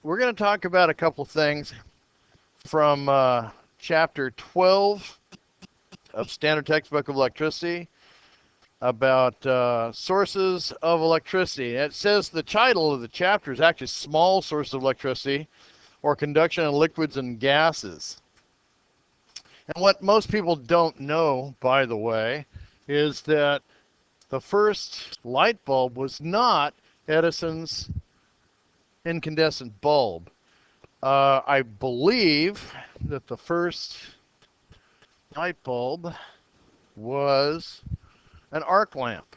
we're going to talk about a couple things from chapter 12 of Standard Textbook of Electricity about sources of electricity. And it says the title of the chapter is actually Small Sources of Electricity, or Conduction in Liquids and Gases. And what most people don't know, by the way, is that the first light bulb was not Edison's incandescent bulb. I believe that the first light bulb was an arc lamp.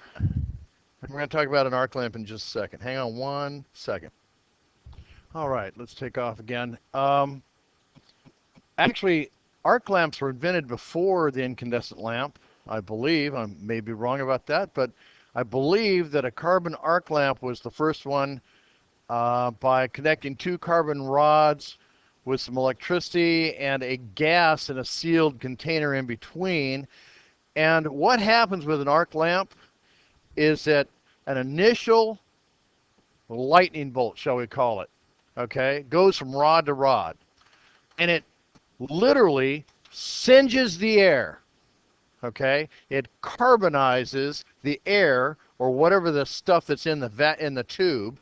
We're going to talk about an arc lamp in just a second. Hang on one second. All right, let's take off again. Actually, arc lamps were invented before the incandescent lamp, I believe. I may be wrong about that, but I believe that a carbon arc lamp was the first one by connecting two carbon rods with some electricity and a gas in a sealed container in between. And what happens with an arc lamp is that an initial lightning bolt, shall we call it, okay, goes from rod to rod. And it literally singes the air, okay? It carbonizes the air or whatever the stuff that's in the tube.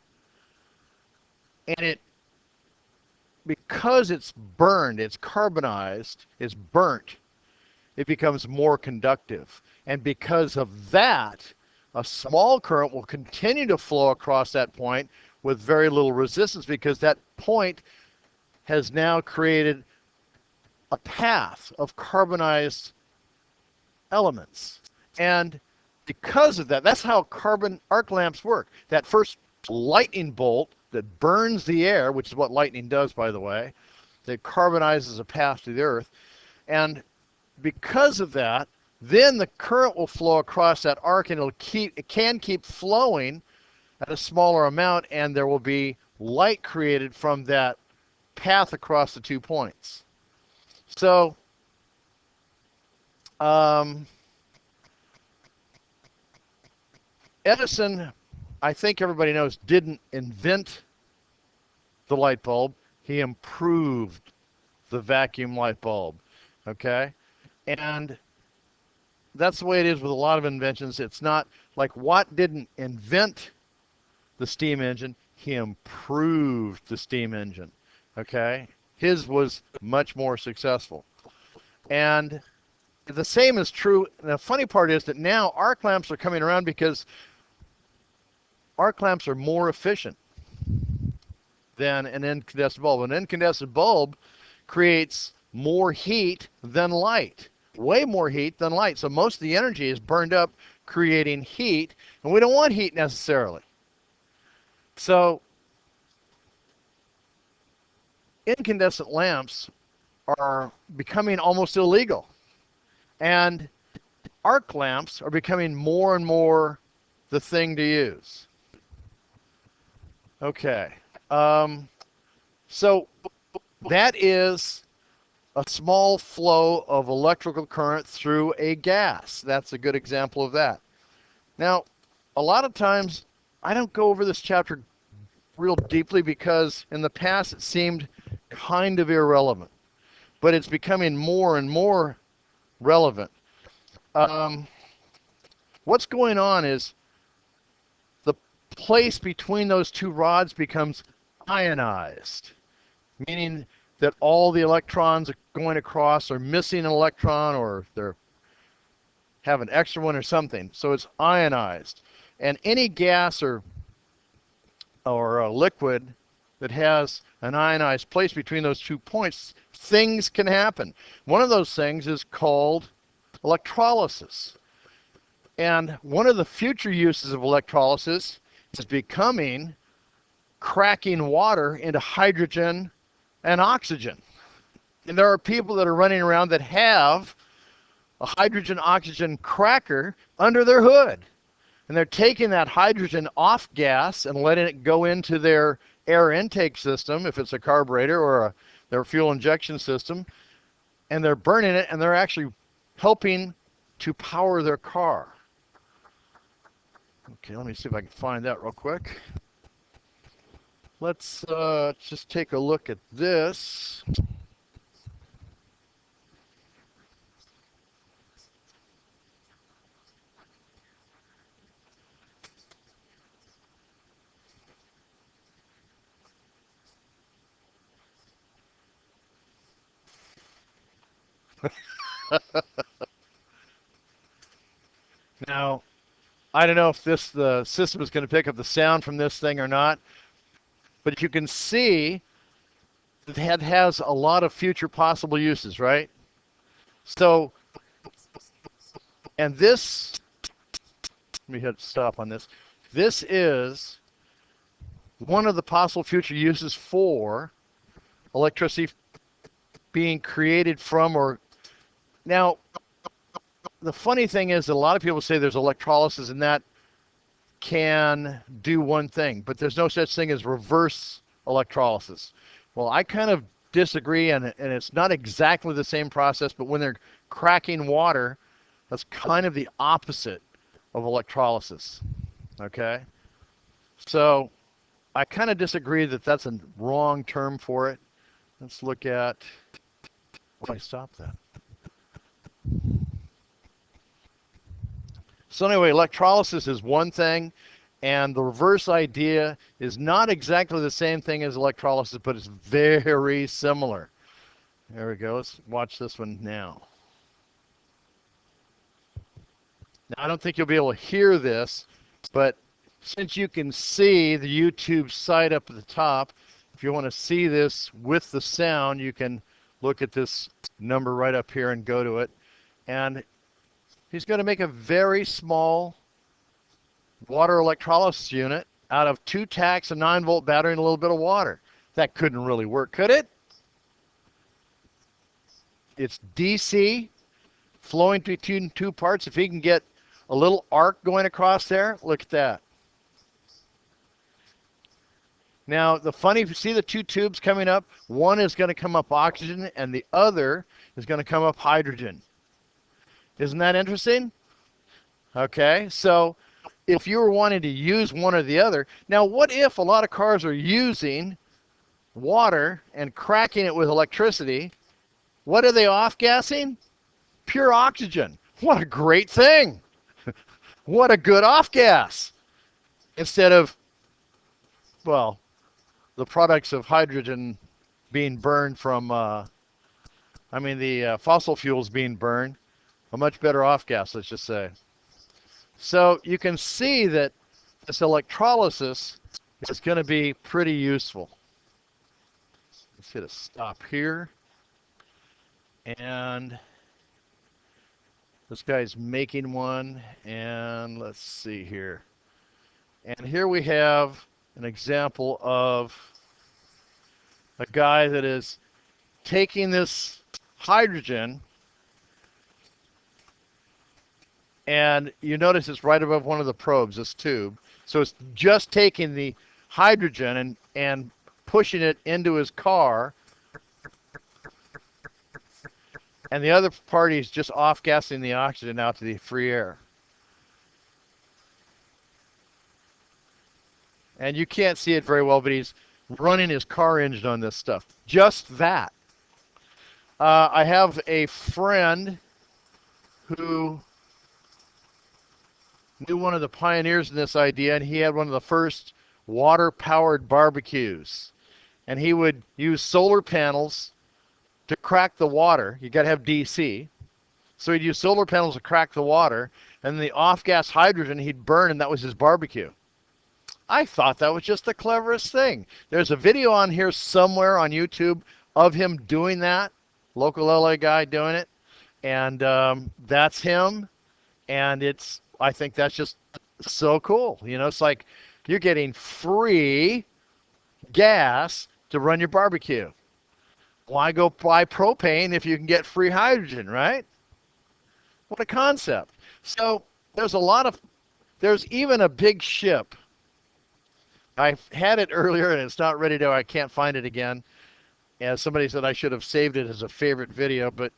And it, because it's burned, it's carbonized, it's burnt, it becomes more conductive. And because of that, a small current will continue to flow across that point with very little resistance, because that point has now created a path of carbonized elements. And because of that, that's how carbon arc lamps work. That first lightning bolt that burns the air, which is what lightning does, by the way, that carbonizes a path to the earth. And because of that, then the current will flow across that arc, and it can keep flowing at a smaller amount, and there will be light created from that path across the 2 points. So, Edison, I think everybody knows, didn't invent the light bulb. He improved the vacuum light bulb, okay? And that's the way it is with a lot of inventions. It's not like Watt didn't invent the steam engine. He improved the steam engine, okay? His was much more successful. And the same is true. The funny part is that now arc lamps are coming around because arc lamps are more efficient than an incandescent bulb. An incandescent bulb creates more heat than light, way more heat than light. So most of the energy is burned up creating heat, and we don't want heat necessarily. So incandescent lamps are becoming almost illegal, and arc lamps are becoming more and more the thing to use. Okay, so that is a small flow of electrical current through a gas. That's a good example of that. Now, a lot of times I don't go over this chapter real deeply because in the past it seemed kind of irrelevant, but it's becoming more and more relevant. What's going on is the place between those two rods becomes ionized, meaning that all the electrons going across are missing an electron, or they're have an extra one or something. So it's ionized. And any gas or a liquid that has an ionized place between those 2 points, things can happen. One of those things is called electrolysis. And one of the future uses of electrolysis is becoming cracking water into hydrogen and oxygen. And there are people that are running around that have a hydrogen oxygen cracker under their hood. And they're taking that hydrogen off gas and letting it go into their air intake system, if it's a carburetor or their fuel injection system, and they're burning it, and they're actually helping to power their car. Okay, let me see if I can find that real quick. Let's just take a look at this. Now, I don't know if the system is going to pick up the sound from this thing or not, but if you can see, it has a lot of future possible uses, right? So, and this, let me hit stop on this. This is one of the possible future uses for electricity being created from or now the funny thing is that a lot of people say there's electrolysis and that can do one thing, but there's no such thing as reverse electrolysis. Well, I kind of disagree, and it's not exactly the same process, but when they're cracking water, that's kind of the opposite of electrolysis. Okay? So I kind of disagree that that's a wrong term for it. Let's look at, why stop that? So anyway, electrolysis is one thing, and the reverse idea is not exactly the same thing as electrolysis, but it's very similar. There we go. Let's watch this one now. Now, I don't think you'll be able to hear this, but since you can see the YouTube site up at the top, if you want to see this with the sound, you can look at this number right up here and go to it. And he's going to make a very small water electrolysis unit out of 2 tacks, a 9-volt battery, and a little bit of water. That couldn't really work, could it? It's DC, flowing between 2 parts. If he can get a little arc going across there, look at that. Now, the funny, see the 2 tubes coming up? One is going to come up oxygen, and the other is going to come up hydrogen. Isn't that interesting? Okay, so if you were wanting to use one or the other, now what if a lot of cars are using water and cracking it with electricity? What are they off-gassing? Pure oxygen. What a great thing. What a good off-gas. Instead of, well, the products of hydrogen being burned from, the fossil fuels being burned. A much better off-gas, let's just say. So you can see that this electrolysis is going to be pretty useful. Let's hit a stop here. And this guy's making one. And let's see here. And here we have an example of a guy that is taking this hydrogen, and you notice it's right above one of the probes, this tube. So it's just taking the hydrogen and pushing it into his car, and the other party is just off-gassing the oxygen out to the free air. And you can't see it very well, but he's running his car engine on this stuff. Just that. I have a friend who knew one of the pioneers in this idea, and he had one of the first water-powered barbecues. And he would use solar panels to crack the water. You got to have DC. So he'd use solar panels to crack the water, and the off-gas hydrogen he'd burn, and that was his barbecue. I thought that was just the cleverest thing. There's a video on here somewhere on YouTube of him doing that, local LA guy doing it, and that's him. And I think that's just so cool. You know, it's like you're getting free gas to run your barbecue. Why go buy propane if you can get free hydrogen, right? What a concept. So there's even a big ship. I had it earlier and it's not ready to, I can't find it again. And somebody said I should have saved it as a favorite video, but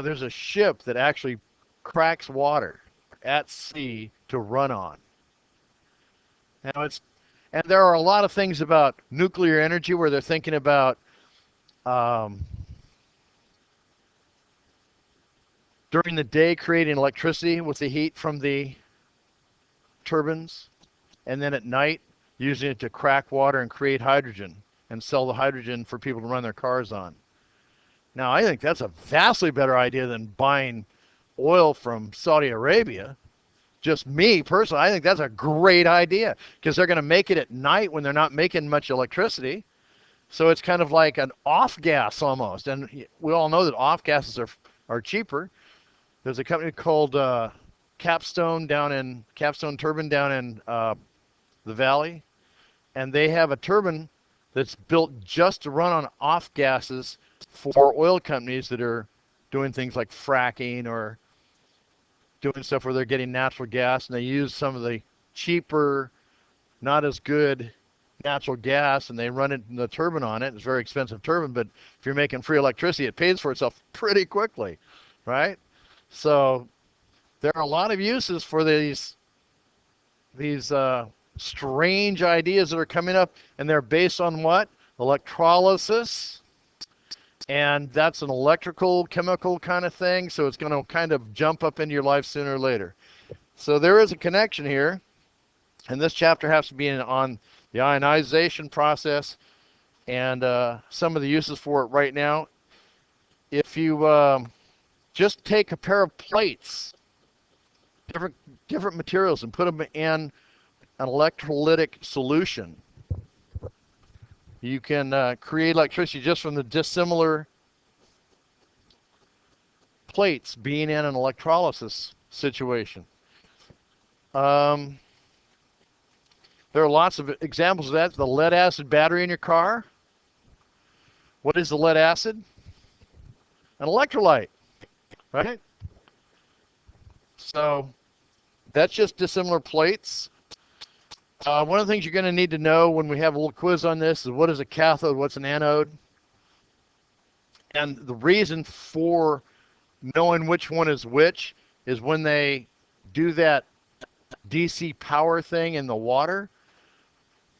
there's a ship that actually cracks water at sea to run on. Now And there are a lot of things about nuclear energy where they're thinking about um, during the day creating electricity with the heat from the turbines, and then at night using it to crack water and create hydrogen and sell the hydrogen for people to run their cars on. Now, I think that's a vastly better idea than buying oil from Saudi Arabia. Just me personally, I think that's a great idea because they're going to make it at night when they're not making much electricity. So it's kind of like an off gas almost. And we all know that off gases are cheaper. There's a company called Capstone Turbine down in the valley, and they have a turbine that's built just to run on off gases for oil companies that are doing things like fracking or doing stuff where they're getting natural gas, and they use some of the cheaper, not as good natural gas, and they run it in the turbine on it. It's a very expensive turbine, but if you're making free electricity, it pays for itself pretty quickly, right? So there are a lot of uses for these strange ideas that are coming up, and they're based on what? Electrolysis. And that's an electrical, chemical kind of thing, so it's going to kind of jump up into your life sooner or later. So there is a connection here, and this chapter has to be on the ionization process and some of the uses for it right now. If you just take a pair of plates, different materials, and put them in an electrolytic solution, you can create electricity just from the dissimilar plates being in an electrolysis situation. There are lots of examples of that. The lead acid battery in your car. What is the lead acid? An electrolyte, right? So that's just dissimilar plates. One of the things you're going to need to know when we have a little quiz on this is what is a cathode, what's an anode. And the reason for knowing which one is which is when they do that DC power thing in the water,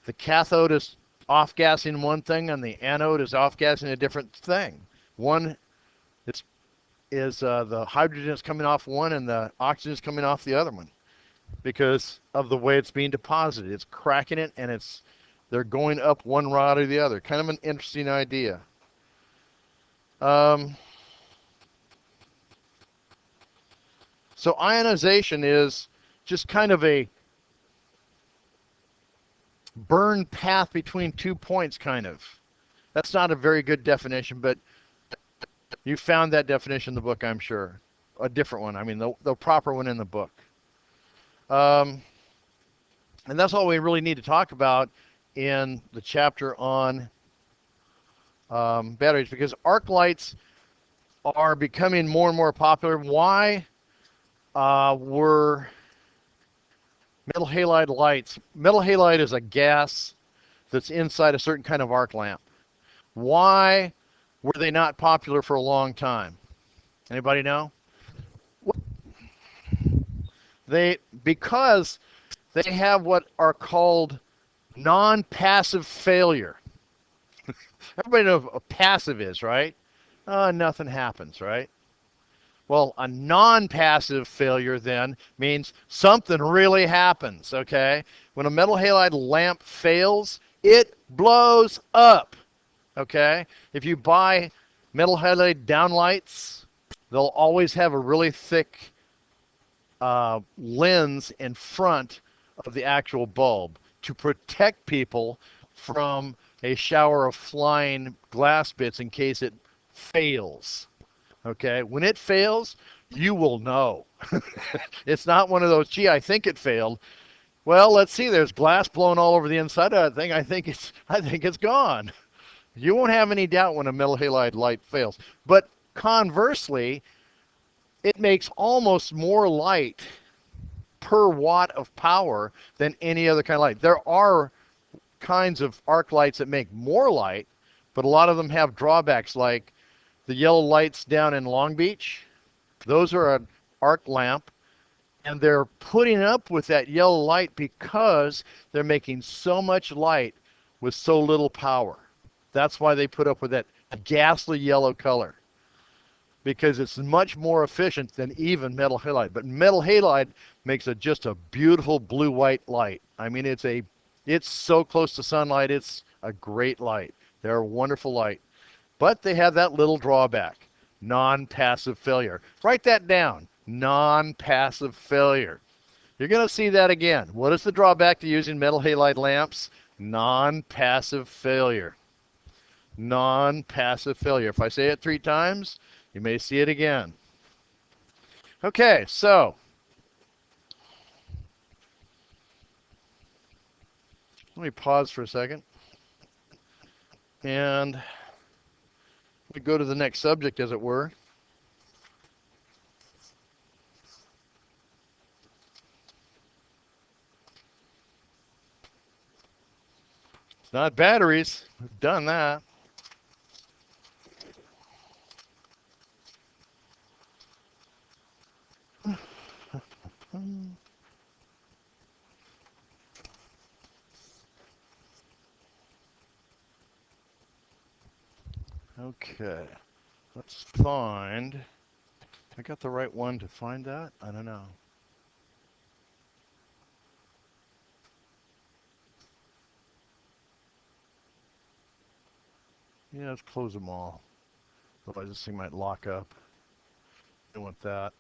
the cathode is off-gassing one thing and the anode is off-gassing a different thing. One is the hydrogen is coming off one and the oxygen is coming off the other one, because of the way it's being deposited. It's cracking it, and they're going up one rod or the other. Kind of an interesting idea. So ionization is just kind of a burn path between 2 points, kind of. That's not a very good definition, but you found that definition in the book, I'm sure. A different one. I mean, the proper one in the book. And that's all we really need to talk about in the chapter on batteries, because arc lights are becoming more and more popular. Why were metal halide lights? Metal halide is a gas that's inside a certain kind of arc lamp. Why were they not popular for a long time? Anybody know? Because they have what are called non-passive failure. Everybody knows what a passive is, right? Nothing happens, right? Well, a non-passive failure then means something really happens, okay? When a metal halide lamp fails, it blows up, okay? If you buy metal halide downlights, they'll always have a really thick lens in front of the actual bulb to protect people from a shower of flying glass bits in case it fails. Okay, when it fails, you will know. It's not one of those, gee, I think it failed. Well, let's see, there's glass blowing all over the inside of that thing. I think it's gone. You won't have any doubt when a metal halide light fails. But conversely, it makes almost more light per watt of power than any other kind of light. There are kinds of arc lights that make more light, but a lot of them have drawbacks, like the yellow lights down in Long Beach. Those are an arc lamp, And they're putting up with that yellow light because they're making so much light with so little power. That's why they put up with that ghastly yellow color, because it's much more efficient than even metal halide. But metal halide makes just a beautiful blue-white light. I mean, it's so close to sunlight, it's a great light. They're a wonderful light. But they have that little drawback, non-passive failure. Write that down, non-passive failure. You're going to see that again. What is the drawback to using metal halide lamps? Non-passive failure. Non-passive failure. If I say it 3 times, you may see it again. Okay, so let me pause for a second. And we go to the next subject, as it were. It's not batteries. We've done that. Okay, let's find. I got the right one to find that? I don't know. Yeah, let's close them all. Otherwise, this thing might lock up. Don't want that.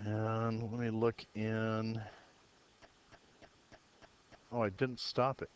And let me look in. Oh, I didn't stop it.